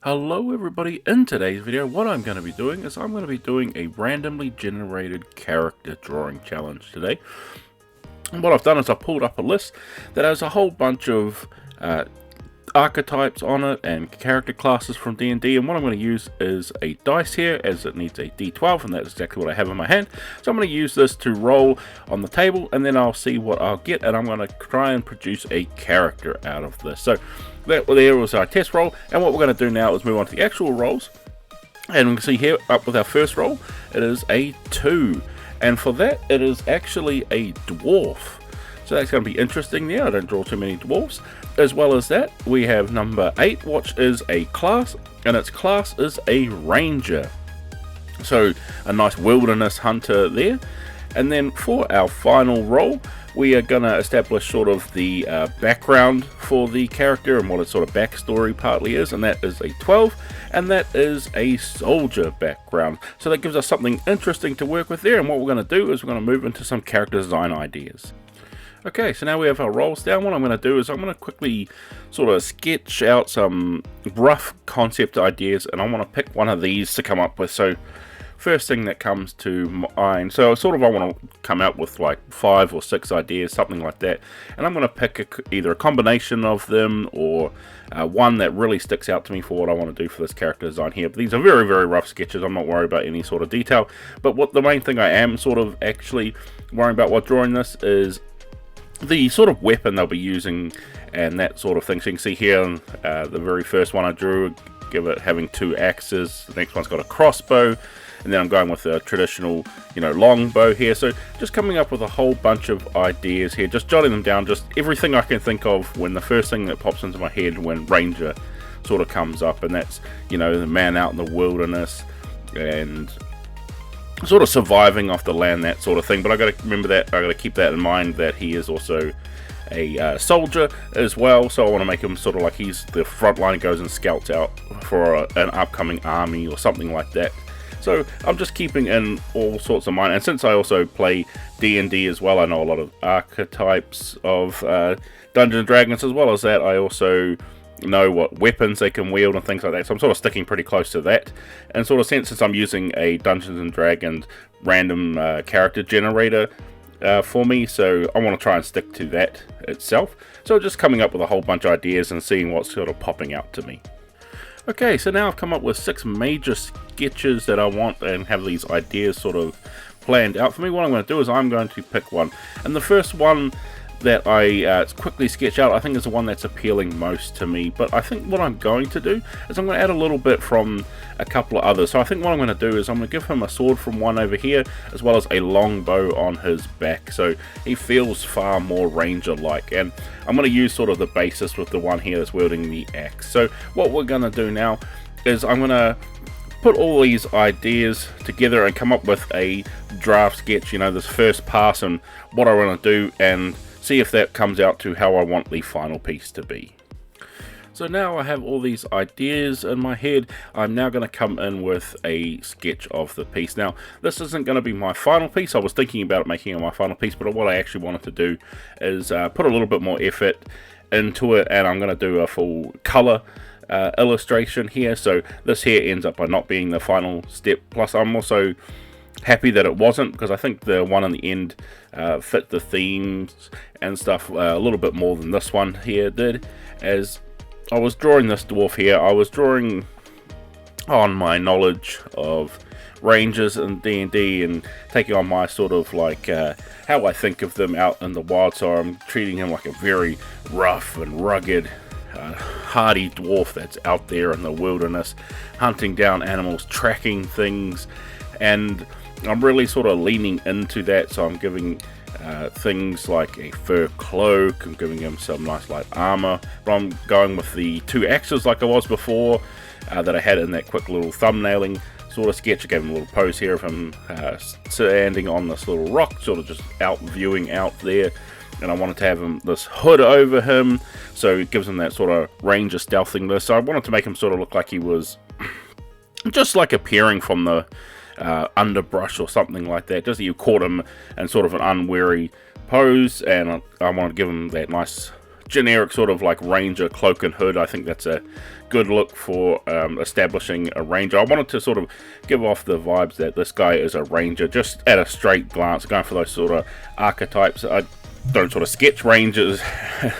Hello everybody, in today's video what I'm going to be doing is I'm going to be doing a randomly generated character drawing challenge today. And what I've done is I've pulled up a list that has a whole bunch of archetypes on it and character classes from D&D, and what I'm going to use is a dice here as it needs a D12, and that's exactly what I have in my hand. So I'm going to use this to roll on the table and then I'll see what I'll get, and I'm going to try and produce a character out of this. So that there was our test roll, and what we're going to do now is move on to the actual rolls. And we can see here up with our first roll it is a 2, and for that it is actually a dwarf. So that's going to be interesting there. I don't draw too many dwarfs. As well as that, we have number 8, which is a class, and its class is a ranger. So a nice wilderness hunter there. And then for our final roll, we are going to establish sort of the background for the character and what its sort of backstory partly is, and that is a 12, and that is a soldier background. So that gives us something interesting to work with there, and what we're going to do is we're going to move into some character design ideas. Okay, so now we have our rolls down. What I'm going to do is I'm going to quickly sort of sketch out some rough concept ideas, and I want to pick one of these to come up with. So first thing that comes to mind, so sort of I want to come out with like 5 or 6 ideas, something like that, and I'm going to pick either a combination of them or one that really sticks out to me for what I want to do for this character design here. But these are very, very rough sketches. I'm not worried about any sort of detail, but what the main thing I am sort of actually worrying about while drawing this is the sort of weapon they'll be using and that sort of thing. So you can see here the very first one I drew, give it having 2 axes. The next one's got a crossbow, and then I'm going with a traditional, long bow here. So just coming up with a whole bunch of ideas here, just jotting them down, just everything I can think of when the first thing that pops into my head when ranger sort of comes up, and that's the man out in the wilderness and sort of surviving off the land, that sort of thing. But I got to remember that, I got to keep that in mind, that he is also a soldier as well. So I want to make him sort of like he's the front line, goes and scouts out for an upcoming army or something like that. So I'm just keeping in all sorts of mind, and since I also play D&D as well, I know a lot of archetypes of Dungeons & Dragons. As well as that, I also know what weapons they can wield and things like that, so I'm sort of sticking pretty close to that. And sort of since I'm using a Dungeons & Dragons random character generator for me, so I want to try and stick to that itself. So just coming up with a whole bunch of ideas and seeing what's sort of popping out to me. Okay, so now I've come up with 6 major sketches that I want and have these ideas sort of planned out for me. What I'm going to do is I'm going to pick one, and the first one that I quickly sketch out, I think is the one that's appealing most to me. But I think what I'm going to do is I'm going to add a little bit from a couple of others. So I think what I'm going to do is I'm going to give him a sword from one over here, as well as a long bow on his back, so he feels far more ranger-like. And I'm going to use sort of the basis with the one here that's wielding the axe. So what we're going to do now is I'm going to put all these ideas together and come up with a draft sketch, this first pass, and what I want to do, and see if that comes out to how I want the final piece to be. So now I have all these ideas in my head. I'm now going to come in with a sketch of the piece. Now, this isn't going to be my final piece. I was thinking about making it my final piece, but what I actually wanted to do is put a little bit more effort into it, and I'm going to do a full color illustration here. So this here ends up by not being the final step. Plus, I'm also happy that it wasn't, because I think the one in the end fit the themes and stuff a little bit more than this one here did. As I was drawing this dwarf here, I was drawing on my knowledge of rangers and D&D and taking on my sort of like how I think of them out in the wild. So I'm treating him like a very rough and rugged hardy dwarf that's out there in the wilderness hunting down animals, tracking things, and I'm really sort of leaning into that. So I'm giving things like a fur cloak, I'm giving him some nice light armor, but I'm going with the 2 axes like I was before that I had in that quick little thumbnailing sort of sketch. I gave him a little pose here of him standing on this little rock, sort of just out viewing out there, and I wanted to have him this hood over him, so it gives him that sort of ranger stealthiness. So I wanted to make him sort of look like he was just like appearing from the underbrush or something like that, just that you caught him in sort of an unwary pose, and I wanted to give him that nice generic sort of like ranger cloak and hood. I think that's a good look for establishing a ranger. I wanted to sort of give off the vibes that this guy is a ranger, just at a straight glance, going for those sort of archetypes. I don't sort of sketch rangers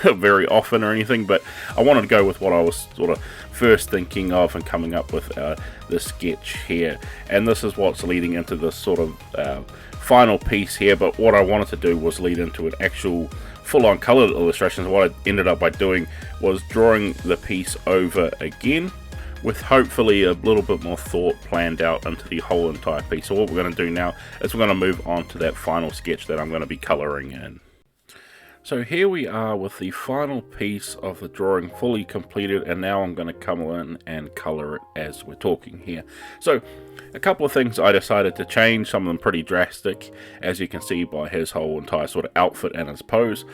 very often or anything, but I wanted to go with what I was sort of first thinking of and coming up with this sketch here. And this is what's leading into this sort of final piece here, but what I wanted to do was lead into an actual full-on colored illustration. So what I ended up by doing was drawing the piece over again, with hopefully a little bit more thought planned out into the whole entire piece. So what we're going to do now is we're going to move on to that final sketch that I'm going to be coloring in. So here we are with the final piece of the drawing fully completed, and now I'm going to come in and color it as we're talking here. So a couple of things I decided to change, some of them pretty drastic, as you can see by his whole entire sort of outfit and his pose.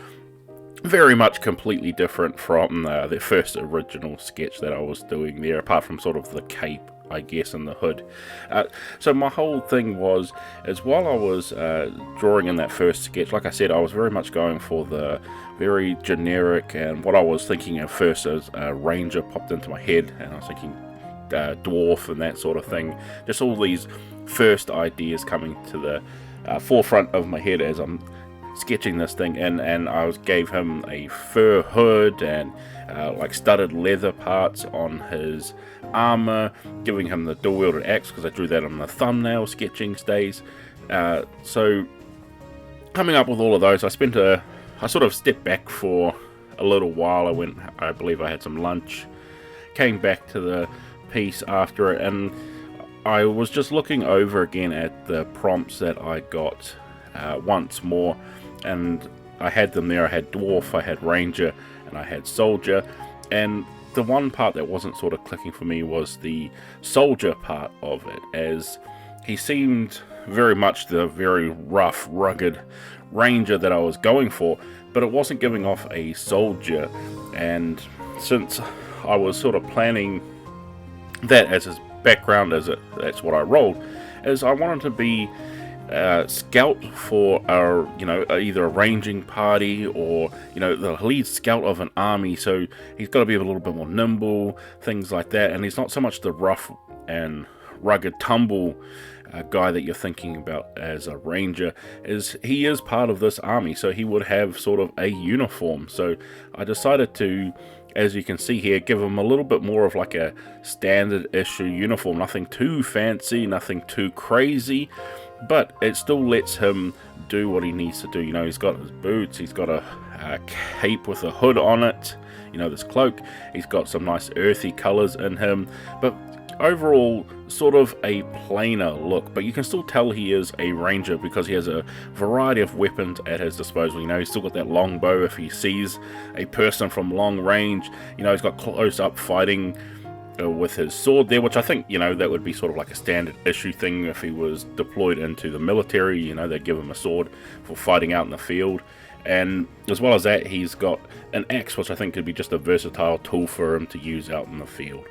Very much completely different from the first original sketch that I was doing there, apart from sort of the cape, I guess, and the hood. So my whole thing was, while I was drawing in that first sketch, like I said, I was very much going for the very generic, and what I was thinking at first as ranger popped into my head, and I was thinking dwarf and that sort of thing. Just all these first ideas coming to the forefront of my head as I'm sketching this thing, and I gave him a fur hood and like studded leather parts on his armor, giving him the dual-wielded axe because I drew that on the thumbnail sketching days. So coming up with all of those, I sort of stepped back for a little while. I believe I had some lunch, came back to the piece after it, and I was just looking over again at the prompts that I got once more, and I had them there. I had dwarf, I had ranger, and I had soldier, and the one part that wasn't sort of clicking for me was the soldier part of it, as he seemed very much the very rough, rugged ranger that I was going for, but it wasn't giving off a soldier. And since I was sort of planning that as his background, that's what I rolled, as I wanted to be scout for either a ranging party or the lead scout of an army. So he's got to be a little bit more nimble, things like that, and he's not so much the rough and rugged tumble guy that you're thinking about as a ranger, as he is part of this army, so he would have sort of a uniform. So I decided to, as you can see here, give him a little bit more of like a standard issue uniform, nothing too fancy, nothing too crazy, but it still lets him do what he needs to do. He's got his boots, he's got a cape with a hood on it, this cloak, he's got some nice earthy colors in him, but overall sort of a plainer look. But you can still tell he is a ranger because he has a variety of weapons at his disposal. He's still got that long bow if he sees a person from long range. He's got close up fighting with his sword there, which I think that would be sort of like a standard issue thing if he was deployed into the military. They'd give him a sword for fighting out in the field. And as well as that, he's got an axe, which I think could be just a versatile tool for him to use out in the field.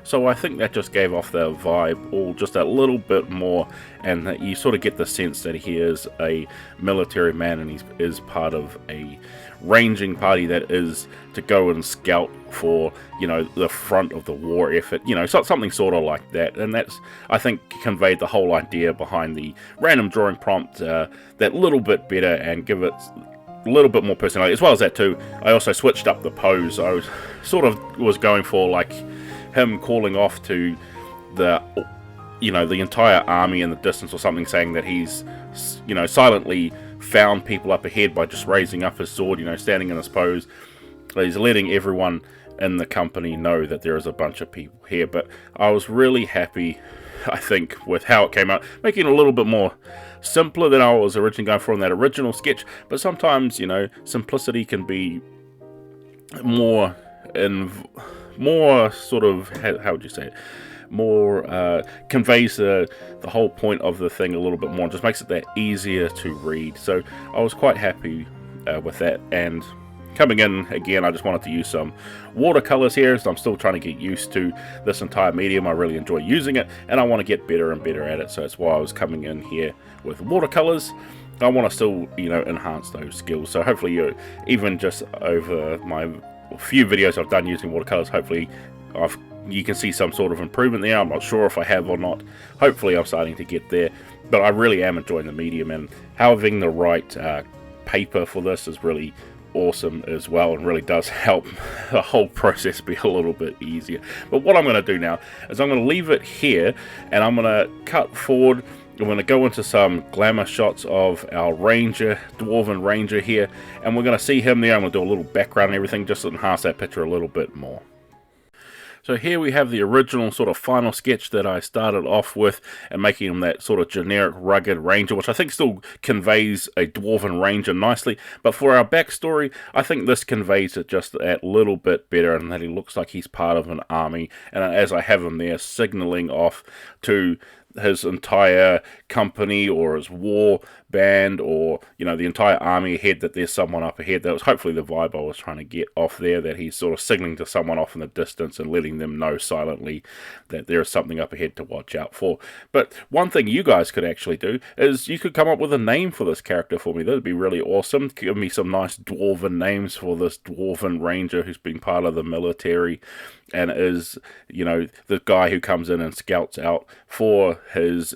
So I think that just gave off the vibe all just a little bit more, and that you sort of get the sense that he is a military man and he is part of a ranging party that is to go and scout for, the front of the war effort, something sort of like that. And that's, I think, conveyed the whole idea behind the random drawing prompt that little bit better and give it a little bit more personality. As well as that too, I also switched up the pose. I was going for like him calling off to the entire army in the distance or something, saying that he's silently found people up ahead by just raising up his sword, standing in this pose. He's letting everyone in the company know that there is a bunch of people here. But I was really happy, I think, with how it came out, making it a little bit more simpler than I was originally going for in that original sketch. But sometimes simplicity can be more sort of, how would you say it, more conveys the whole point of the thing a little bit more, and just makes it that easier to read. So I was quite happy with that. And coming in again, I just wanted to use some watercolors here, so I'm still trying to get used to this entire medium. I really enjoy using it, and I want to get better and better at it, so that's why I was coming in here with watercolors. I want to still, you know, enhance those skills. So hopefully, even just over my few videos I've done using watercolors, hopefully you can see some sort of improvement there. I'm not sure if I have or not. Hopefully I'm starting to get there, but I really am enjoying the medium, and having the right paper for this is really awesome as well, and really does help the whole process be a little bit easier. But what I'm going to do now is I'm going to leave it here, and I'm going to cut forward. I'm going to go into some glamour shots of our ranger, dwarven ranger here, and we're going to see him there. I'm going to do a little background and everything just to enhance that picture a little bit more. So here we have the original sort of final sketch that I started off with, and making him that sort of generic rugged ranger, which I think still conveys a dwarven ranger nicely. But for our backstory, I think this conveys it just that little bit better, and that he looks like he's part of an army. And as I have him there signaling off to his entire company or his war band, or, you know, the entire army ahead, that there's someone up ahead. That was hopefully the vibe I was trying to get off there, that he's sort of signaling to someone off in the distance and letting them know silently that there is something up ahead to watch out for. But one thing you guys could actually do is you could come up with a name for this character for me. That would be really awesome. Give me some nice dwarven names for this dwarven ranger who's been part of the military and is, you know, the guy who comes in and scouts out for his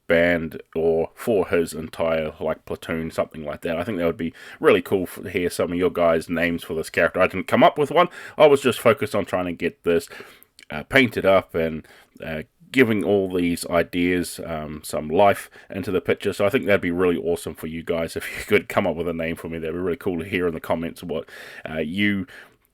band or for his entire like platoon, something like that. I think that would be really cool to hear some of your guys' names for this character. I didn't come up with one. I was just focused on trying to get this painted up and giving all these ideas some life into the picture. So I think that'd be really awesome for you guys if you could come up with a name for me. That'd be really cool to hear in the comments what you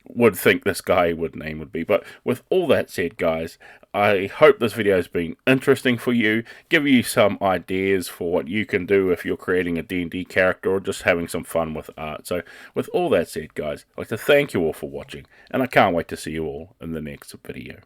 would think this guy name would be. But with all that said, guys, I hope this video has been interesting for you, give you some ideas for what you can do if you're creating a D&D character or just having some fun with art. So with all that said, guys, I'd like to thank you all for watching, and I can't wait to see you all in the next video.